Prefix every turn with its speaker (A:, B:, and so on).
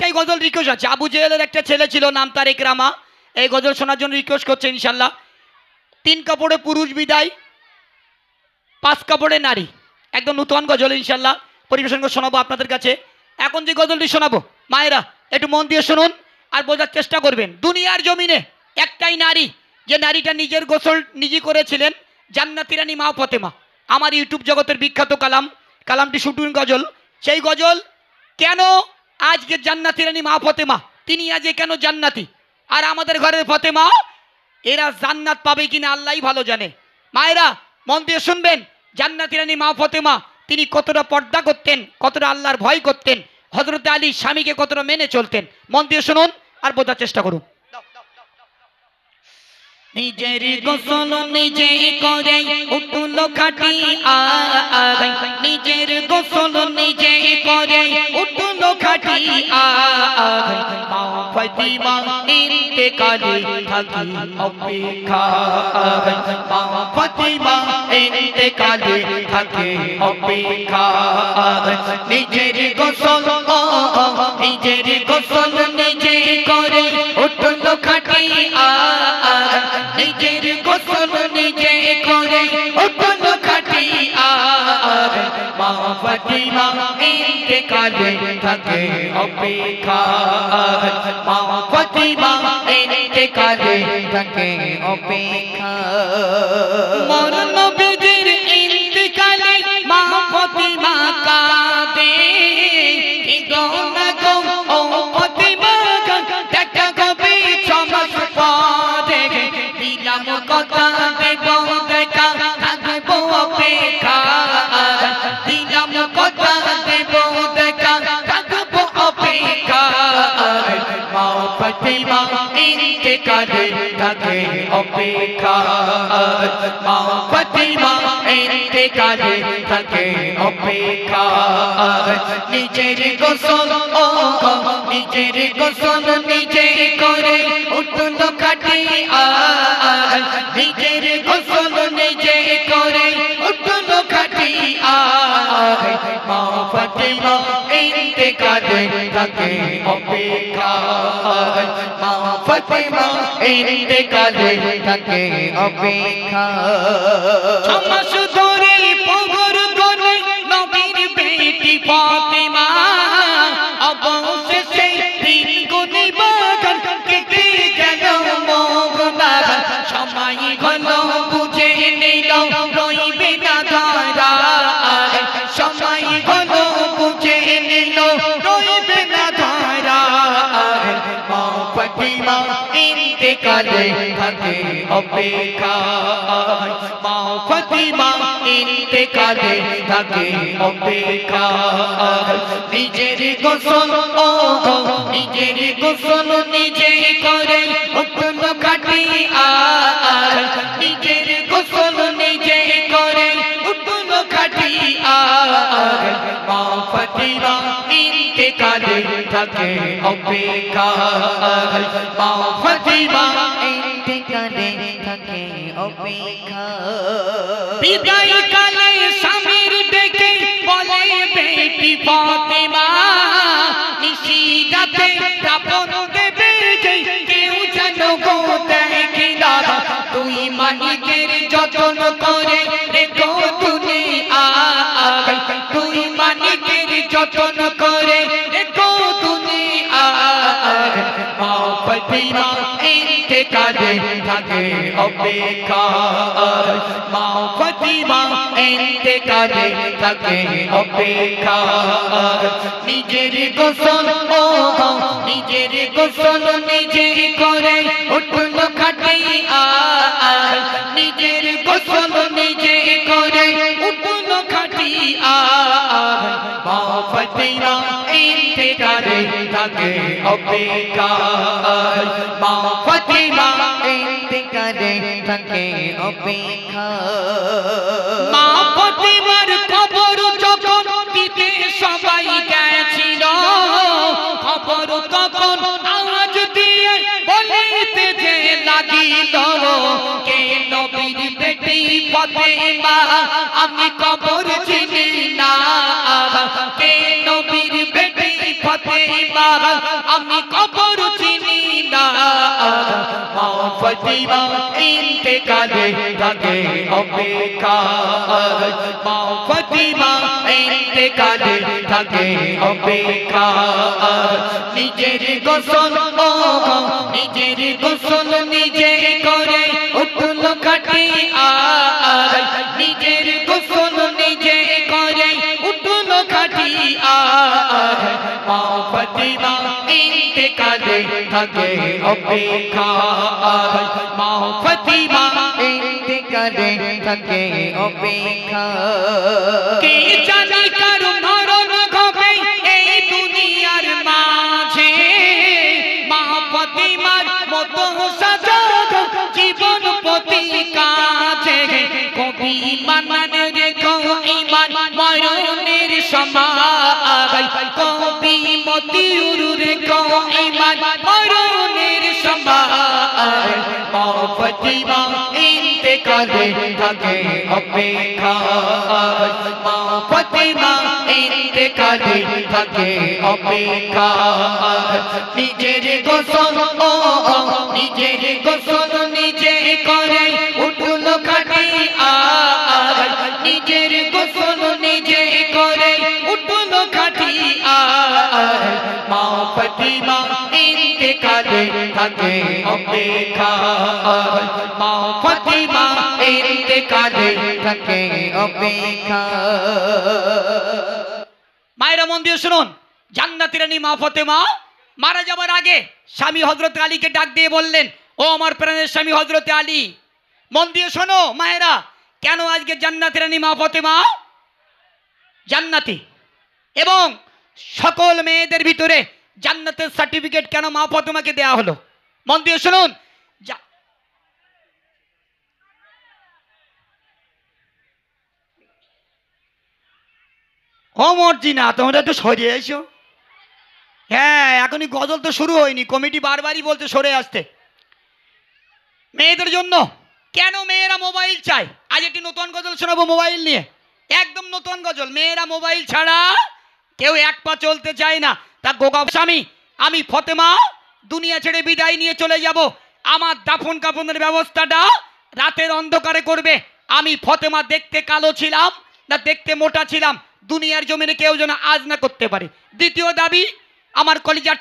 A: এই গজল রিকোয়েস্ট আছে। আবু জেহেলের একটা ছেলে ছিল, নাম তার একরামা। এই গজল শোনার জন্য রিকোয়েস্ট করছে ইনশাল্লাহ। 3 কাপড়ে পুরুষ বিদায়, 5 কাপড়ে নারী, একদম নূতন গজল ইনশাল্লাহ পরিবেশন করে শোনাবো আপনাদের কাছে। এখন যে গজলটি শোনাবো মায়েরা একটু মন দিয়ে শুনুন আর বোঝার চেষ্টা করবেন। দুনিয়ার জমিনে একটাই নারী, যে নারীটা নিজের গোসল নিজে করেছিলেন, জান্নাতি রানী মা ফাতেমা। আমার ইউটিউব জগতের বিখ্যাত কালাম, কালামটি শুটুন গজল। সেই গজল কেন আজকে জান্নাতি রানী মা ফাতেমা, তিনি আজকে কেন জান্নাতি, আর আমাদের ঘরের ফাতেমা এরা জান্নাত পাবে কিনা আল্লাহই ভালো জানে। মায়েরা মন দিয়ে শুনবেন, জান্নাতি রানী মা ফাতেমা তিনি কতটা পর্দা করতেন, কতটা আল্লাহর ভয় করতেন, হযরত আলী স্বামীকে কতটা মেনে চলতেন। মন দিয়ে শুনুন আর বোঝার চেষ্টা করুন। নিজের গোসল নিজে করে উঠল খাটি আয়, নিজের গোসল নিজে করে উঠল খাটি আয়। মা ফাতিমা ইন্তেকালে থাকি অপেক্ষায়, মা ফাতিমা ইন্তেকালে থাকে অপেক্ষায়। নিজের গোসল নিজের গোসল নিজে করে উঠল খাটি আয়, নিজের গোসল নিজে করে উঠল খাটি আয়। মা ফাতিমা ইন্তেকালে থাকে অপেক্ষায়, মা ফাতিমা ইন্তেকালে থাকে অপেক্ষায়। মোর নবীজির ইন্তেকালে মা ফাতিমা কাঁদে, ও ফাতিমা দেখা কবে 6 মাস পরে, দিলাম কথা দেব দেখা থাকবো অপেক্ষায়, দিলাম কথা দেব দেখা থাকবো অপেক্ষায়। মা ফাতিমা ইন্তেকালে থাকে অপেক্ষায়, মা ফাতিমা ইন্তেকালে থাকে অপেক্ষায়। নিজের গোসল নিজের গোসল নিজে করে উঠল খাটি আয়, নিজের গোসল নিজে করে উঠল খাটি আয়। মা ফাতিমা ইন্তেকালে থাকে অপেক্ষায়, মা ফাতিমা ইন্তেকালে থাকে অপেক্ষায়। 6 মাস ধরে পগর গলে নবীর বেটি ফাতিমা, অবশেষে দিন গুনিবা কেটে গেল মোগলা। সময় হলো বুঝে নিল রইবে না ধরা, সময় হলো বুঝে নিল রইবে না ধরা। মা ফাতিমা ইন্তেকালে থাকে অপেক্ষায়, মা ফাতিমা ইন্তেকালে থাকে অপেক্ষায়। নিজের গোসল নিজের গোসল নিজে করে উঠল খাটি আয়, নিজের গোসল নিজে করে উঠল খাটি আয়। মা ফাতিমা ইন্তেকালে থাকে অপেক্ষায়, মা ফাতিমা ইন্তেকালে থাকে অপেক্ষায়। বিদায় কালে স্বামীর ডেকে বলে বেটি ফাতিমা, নিশিরাতে প্রাপন দেবে কেউ যেন গো দেখে না। তুই মালিকের যতন করে রেখো দুনিয়া, তুই মালিকের যতন করে রেখো দুনিয়া। মা ফাতিমা ইন্তেকালে থাকে অপেক্ষায়, মা ফাতিমা ইন্তেকালে থাকে অপেক্ষায়। নিজের গোসল নিজের গোসল নিজে করে উঠল খাটি আয়, নিজের গোসল নিজে করে উঠল খাটি আয়। মা ফাতিমা ইন্তেকালে থাকে অপেক্ষায়, মা ফাতিমা ইন্তেকালে থাকে অপেক্ষায়। মা ফাতিমার খবর যখন দিতে সবাই গেছিল, খবর তখন আওয়াজ দিয়ে বলিতে যে লাগিল, কে নবীর বেটি ফাতিমা আমি খবর চিনি না, কে নবীর বেটি ফাতেমা আমি কবর চিনি না মা ফাতেমা ইন্তেকালে থাকে অপেক্ষা মা ফাতেমা ইন্তেকালে থাকে অপেক্ষা নিজের গোসল নিজের গোসল নিজে করে উঠল খাটি আর নিজের গোসল নিজে করে উঠল খাটি আর মা ফাতেমা ইন্তেকালে থাকে অপেক্ষা মা ফাতেমা ইন্তেকালে থাকে অপেক্ষা কে জানে কারো মরণ হবে এই দুনিয়ার মাঝে মা ফাতেমার মতো সাজাগ জীবন প্রতি কাজে কবি মানন রেখো ঈমান মরণের সময় কবি মতিউর রেখো ঈমান মরণের সময় মা ফাতেমা ইন্তেকালে থাকে অপেক্ষা মা ফাতেমা ইন্তেকালে থাকে অপেক্ষা নিজের গোসল নিজের গোসল নিজে করে উঠল খাটি আর নিজের গোসল নিজে করে উঠল খাটি আর মা ফাতেমা ইন্তেকালে থাকে অপেক্ষা মা ফাতেমা ইন্তেকালে থাকে অপেক্ষা মায়েরা মন দিয়ে শুনুন জান্নাতের রানী মা ফাতেমা মারা যাবার আগে স্বামী হযরত আলীকে ডাক দিয়ে বললেন ও আমার প্রাণের স্বামী হযরত আলী মন দিয়ে শোনো মায়েরা কেন আজকে জান্নাতের রানী মা ফাতেমা জান্নাতি এবং সকল মেয়েদের ভিতরে জান্নাতের সার্টিফিকেট কেন মা ফাতেমাকে দেয়া হলো মন দিয়ে শুনুন ও মর্জিনা তোমরা একটু সরে এসো হ্যাঁ এখনই গজল তো শুরু হয়নি কমিটি বারবারই বলতে সরে আসতে মেয়েদের জন্য কেন মেয়েরা মোবাইল চায় আজ একটি নতুন গজল শোনাবো মোবাইল নিয়ে একদম নতুন গজল মেয়েরা মোবাইল ছাড়া কেউ এক পা চলতে চায় না তা গোগা স্বামী আমি ফাতেমা দুনিয়া ছেড়ে বিদায় নিয়ে চলে যাব আমার দাফন কাফনের ব্যবস্থাটা রাতের অন্ধকারে করবে আমি ফাতেমা দেখতে কালো ছিলাম না দেখতে মোটা ছিলাম দুনিয়ার জমিনে কেউ যেন আজ না করতে পারে দ্বিতীয় দাবি আমার কলিজার